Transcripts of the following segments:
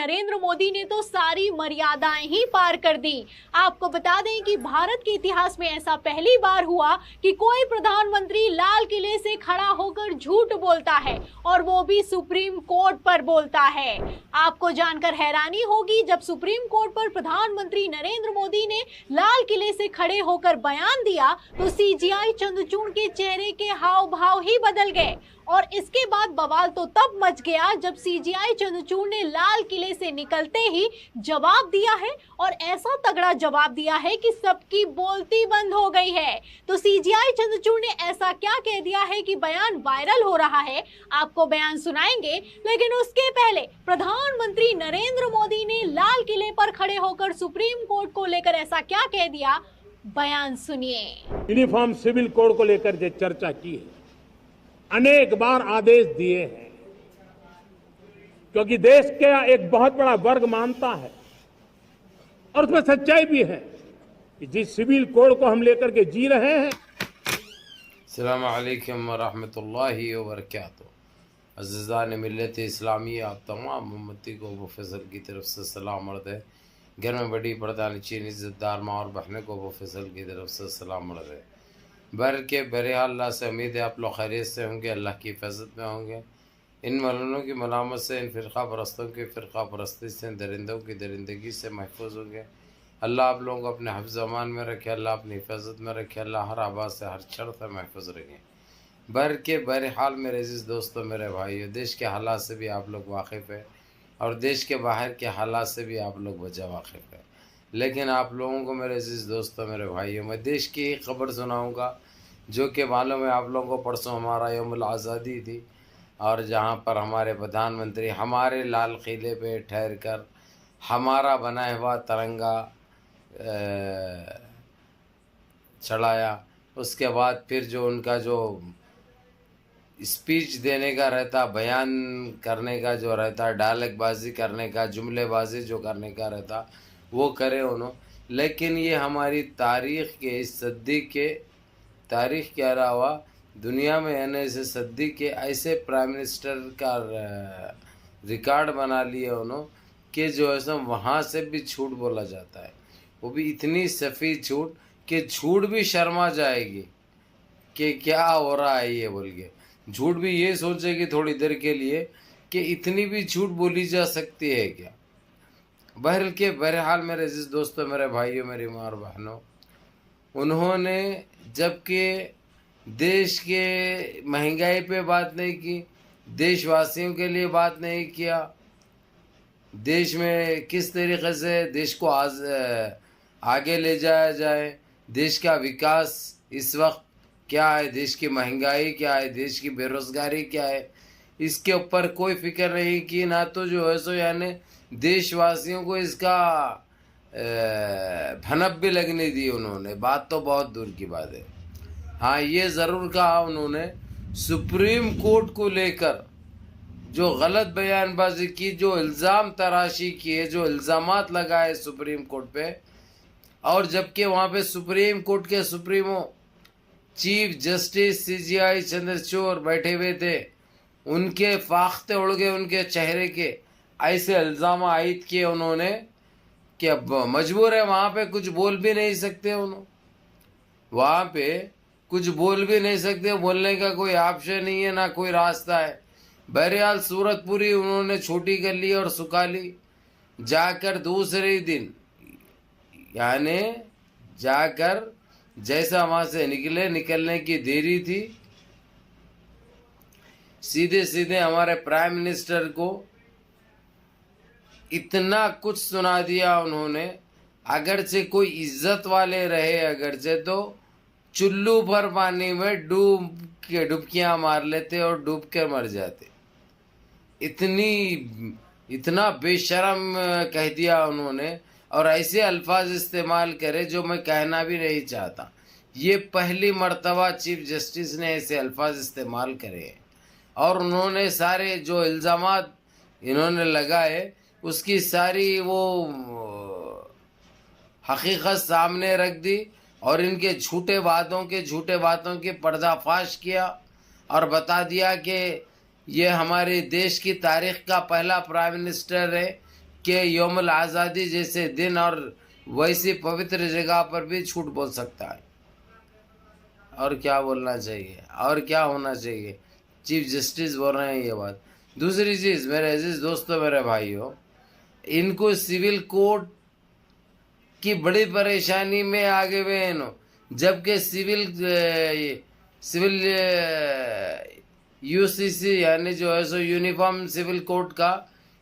नरेंद्र मोदी ने तो सारी मर्यादाएं ही पार कर दी। आपको बता दें कि भारत के इतिहास में ऐसा पहली बार हुआ कि कोई प्रधानमंत्री लाल किले से खड़ा होकर झूठ बोलता है, और वो भी सुप्रीम कोर्ट पर बोलता है। आपको जानकर हैरानी होगी, जब सुप्रीम कोर्ट पर प्रधानमंत्री नरेंद्र मोदी ने लाल किले से खड़े होकर बयान दिया तो सीजीआई चंद्रचूड़ के चेहरे के हाव भाव ही बदल गए। और इसके बाद बवाल तो तब मच गया जब सीजीआई चंद्रचूड़ ने लाल किले से निकलते ही जवाब दिया है, और ऐसा तगड़ा जवाब दिया है कि सबकी बोलती बंद हो गई है। तो सीजीआई चंद्रचूड़ ने ऐसा क्या कह दिया है कि बयान वायरल हो रहा है। आपको बयान सुनाएंगे, लेकिन उसके पहले प्रधानमंत्री नरेंद्र मोदी ने लाल किले पर खड़े होकर सुप्रीम कोर्ट को लेकर ऐसा क्या कह दिया, बयान सुनिए। यूनिफॉर्म सिविल कोड को लेकर जो चर्चा की है, अनेक बार आदेश दिए हैं, क्योंकि देश का एक बहुत बड़ा वर्ग मानता है और उसमें सच्चाई भी है कि जिस सिविल कोड को हम लेकर के जी रहे हैं। अस्सलाम वालेकुम वरहमतुल्लाहि वबरकातुहू। अज़ीज़ान मिल्लत इस्लामी, आप तमाम उम्मती को अबू फैसल की तरफ से सलाम अर्ज़ है। घर में बड़ी पर्दा नशीन इज़्ज़तदार माँ और बहनों को अबू फैसल की तरफ से सलाम अर्ज़ है। बहरहाल अल्लाह से उम्मीद है आप लोग खैरियत से होंगे, अल्लाह की हिफाजत में होंगे। इन मलूनों की मलामत से, इन फ़िरक़ा परस्तों की फ़िरक़ा परस्ती से, दरिंदों की दरिंदगी से महफूज होंगे। अल्लाह आप लोगों को अपने हिफ्ज़ अमान में रखे, अल्लाह अपनी हिफाजत में रखे, अल्लाह हर आवाज़ से, हर शर से महफूज रखें। बहरहाल मेरे अज़ीज़ दोस्तों, मेरे भाइयों, देश के हालात से भी आप लोग वाकिफ़ है और देश के बाहर के हालात से भी आप लोग वजह वाकिफ़ है। लेकिन आप लोगों को, मेरे अज़ीज़ दोस्तों, मेरे भाइयों, मैं देश की एक ख़बर सुनाऊँगा जो कि मालूम है आप लोगों को, परसों हमारा यौमुल आज़ादी थी और जहाँ पर हमारे प्रधानमंत्री हमारे लाल किले पे ठहर कर हमारा बनाया हुआ तिरंगा चढ़ाया। उसके बाद फिर जो उनका जो स्पीच देने का रहता, बयान करने का जो रहता, डायलॉगबाजी करने का, जुमलेबाजी जो करने का रहता, वो करे उन्होंने। लेकिन ये हमारी तारीख़ के इस सदी के तारीख़ के अलावा दुनिया में यानी इस सदी के ऐसे प्राइम मिनिस्टर का रिकॉर्ड बना लिए उन्होंने कि जो है सो वहाँ से भी झूठ बोला जाता है, वो भी इतनी सफ़ी झूठ कि झूठ भी शर्मा जाएगी कि क्या हो रहा है ये बोल के। झूठ भी ये सोचेगी थोड़ी देर के लिए कि इतनी भी झूठ बोली जा सकती है क्या। बहरहाल मेरे अज़ीज़ दोस्तों, मेरे भाइयों, मेरी माँ और बहनों, उन्होंने जबकि देश के महंगाई पे बात नहीं की, देशवासियों के लिए बात नहीं किया, देश में किस तरीके से देश को आगे ले जाया जाए, देश का विकास इस वक्त क्या है, देश की महंगाई क्या है, देश की बेरोज़गारी क्या है, इसके ऊपर कोई फिक्र नहीं की। ना तो जो है सो यानी देशवासियों को इसका भनक भी लगने दी उन्होंने। बात तो बहुत दूर की बात है। हाँ, ये ज़रूर कहा उन्होंने सुप्रीम कोर्ट को लेकर जो गलत बयानबाजी की, जो इल्ज़ाम तराशी किए, जो इल्ज़ामात लगाए सुप्रीम कोर्ट पे, और जबकि वहाँ पे सुप्रीम कोर्ट के supremo chief justice CGI Chandrachud बैठे हुए थे, उनके फाख्ते उड़ गए उनके चेहरे के। ऐसे इल्ज़ाम आयद किए उन्होंने कि अब मजबूर है, वहाँ पे कुछ बोल भी नहीं सकते उन्होंने, वहाँ पे कुछ बोल भी नहीं सकते, बोलने का कोई ऑप्शन नहीं है, ना कोई रास्ता है। बहरहाल सूरत पूरी उन्होंने छोटी कर ली और सुखा ली। जाकर दूसरे दिन यानी जाकर जैसा वहाँ से निकलने की देरी थी, सीधे सीधे हमारे प्राइम मिनिस्टर को इतना कुछ सुना दिया उन्होंने। अगरचे कोई इज्जत वाले रहे, अगरचे तो चुल्लू भर पानी में डुबकियां मार लेते और डूब कर मर जाते। इतना बेशर्म कह दिया उन्होंने, और ऐसे अल्फाज इस्तेमाल करे जो मैं कहना भी नहीं चाहता। ये पहली मर्तबा चीफ जस्टिस ने ऐसे अल्फाज इस्तेमाल करे हैं, और उन्होंने सारे जो इल्ज़ामात इन्होंने लगाए उसकी सारी वो हकीकत सामने रख दी, और इनके झूठे बातों के पर्दाफाश किया और बता दिया कि ये हमारे देश की तारीख़ का पहला प्राइम मिनिस्टर है के यौमुल आज़ादी जैसे दिन और वैसी पवित्र जगह पर भी झूठ बोल सकता है? और क्या बोलना चाहिए और क्या होना चाहिए? चीफ जस्टिस बोल रहे हैं ये बात। दूसरी चीज़, मेरे अजीज दोस्तों, मेरे भाइयों, इनको सिविल कोर्ट की बड़ी परेशानी में आगे हुए हैं, जबकि सिविल यूसीसी यानी जो है सो यूनिफॉर्म सिविल कोड का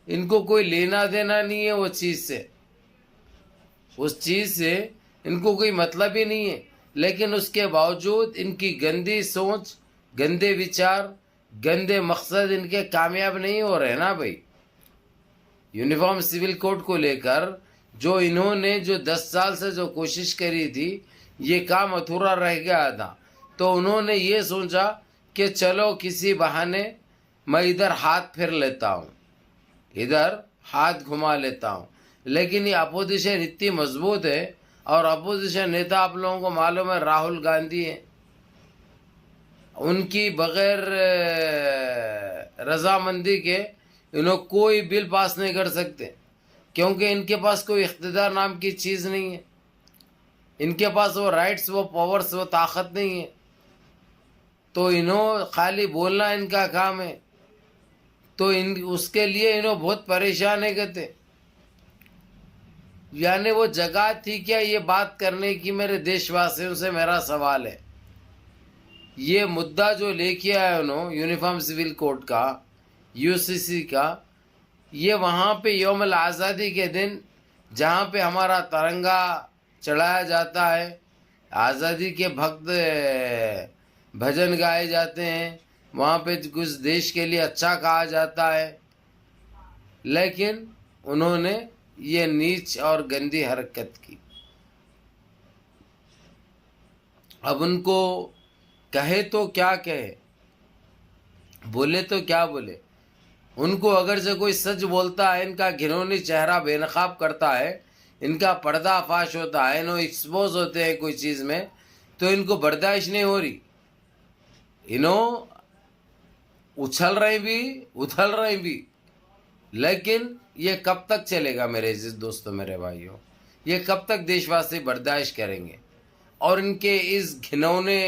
इनको कोई लेना देना नहीं है वो चीज़ से, उस चीज़ से इनको कोई मतलब ही नहीं है। लेकिन उसके बावजूद इनकी गंदी सोच, गंदे विचार, गंदे मकसद इनके कामयाब नहीं हो रहे ना भाई। यूनिफॉर्म सिविल कोड को लेकर जो इन्होंने जो 10 साल से जो कोशिश करी थी, ये काम अधूरा रह गया था, तो उन्होंने ये सोचा कि चलो किसी बहाने मैं इधर हाथ फेर लेता हूँ, इधर हाथ घुमा लेता हूँ। लेकिन ये अपोजिशन इतनी मजबूत है, और अपोजिशन नेता आप लोगों को मालूम है राहुल गांधी है, उनकी बगैर रजामंदी के इन्हों कोई बिल पास नहीं कर सकते, क्योंकि इनके पास कोई इख्तिदार नाम की चीज़ नहीं है, इनके पास वो राइट्स, वो पावर्स, वो ताकत नहीं है। तो इन्हों खाली बोलना इनका काम है, तो उसके लिए इन्हों बहुत परेशान है कहते। यानी वो जगह थी क्या ये बात करने की? मेरे देशवासियों से मेरा सवाल है, ये मुद्दा जो लेके आए उन्होंने यूनिफॉर्म सिविल कोड का, यूसीसी का, ये वहाँ पे यौमुल आज़ादी के दिन जहाँ पे हमारा तिरंगा चढ़ाया जाता है, आज़ादी के भक्त भजन गाए जाते हैं, वहाँ पे कुछ देश के लिए अच्छा कहा जाता है, लेकिन उन्होंने ये नीच और गंदी हरकत की। अब उनको कहे तो क्या कहे, बोले तो क्या बोले। उनको अगर से कोई सच बोलता है, इनका घिनौनी चेहरा बेनकाब करता है, इनका पर्दाफाश होता है, इन्हों एक्सपोज होते हैं कोई चीज़ में, तो इनको बर्दाश्त नहीं हो रही। इन्हों उछल रहे भी, उथल रहे भी, लेकिन ये कब तक चलेगा मेरे इस दोस्तों, मेरे भाइयों? ये कब तक देशवासी बर्दाश्त करेंगे और इनके इस घिनौने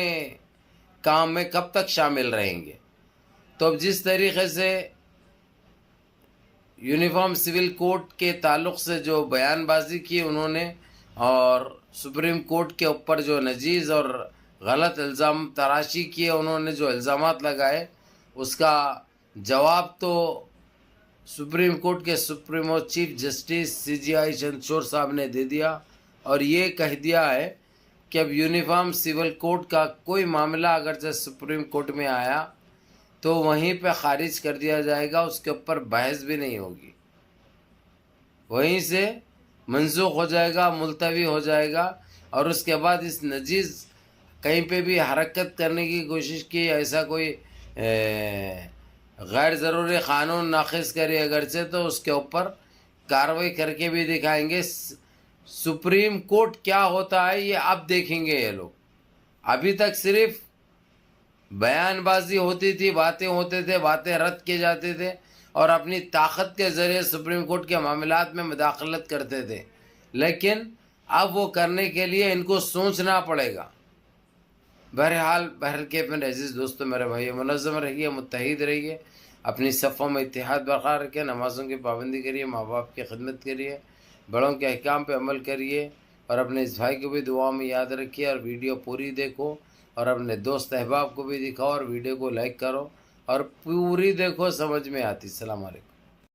काम में कब तक शामिल रहेंगे? तो अब जिस तरीके से यूनिफॉर्म सिविल कोड के ताल्लुक़ से जो बयानबाजी की उन्होंने, और सुप्रीम कोर्ट के ऊपर जो नजीज़ और गलत इल्ज़ाम तराशी किए उन्होंने, जो इल्ज़ामात लगाए, उसका जवाब तो सुप्रीम कोर्ट के supremo chief justice CJI Chandrachud साहब ने दे दिया, और ये कह दिया है कि अब यूनिफॉर्म सिविल कोड का कोई मामला अगर से सुप्रीम कोर्ट में आया तो वहीं पे ख़ारिज कर दिया जाएगा, उसके ऊपर बहस भी नहीं होगी, वहीं से मंसूख हो जाएगा, मुलतवी हो जाएगा। और उसके बाद इस नजीज़ कहीं पे भी हरकत करने की कोशिश की, ऐसा कोई गैर ज़रूरी क़ानून नाक़िज़ करे अगरचे, तो उसके ऊपर कार्रवाई करके भी दिखाएंगे। सुप्रीम कोर्ट क्या होता है ये अब देखेंगे ये लोग। अभी तक सिर्फ बयानबाजी होती थी, बातें होते थे, बातें रद्द किए जाते थे, और अपनी ताकत के ज़रिए सुप्रीम कोर्ट के मामलात में मुदाखलत करते थे, लेकिन अब वो करने के लिए इनको सोचना पड़ेगा। बहरहाल के अपने अजीज़ दोस्तों, मेरे भाइयों, मुनज़्ज़म रहिए, मुत्तहिद रहिए, अपनी सफ़ों में इत्तेहाद बरक़रार रखें, नमाज़ों की पाबंदी करिए, माँ बाप की खिदमत करिए, बड़ों के अहकाम पे अमल करिए, और अपने इस भाई को भी दुआ में याद रखिए, और वीडियो पूरी देखो, और अपने दोस्त अहबाब को भी दिखाओ, और वीडियो को लाइक करो, और पूरी देखो, समझ में आती। अस्सलाम वालेकुम।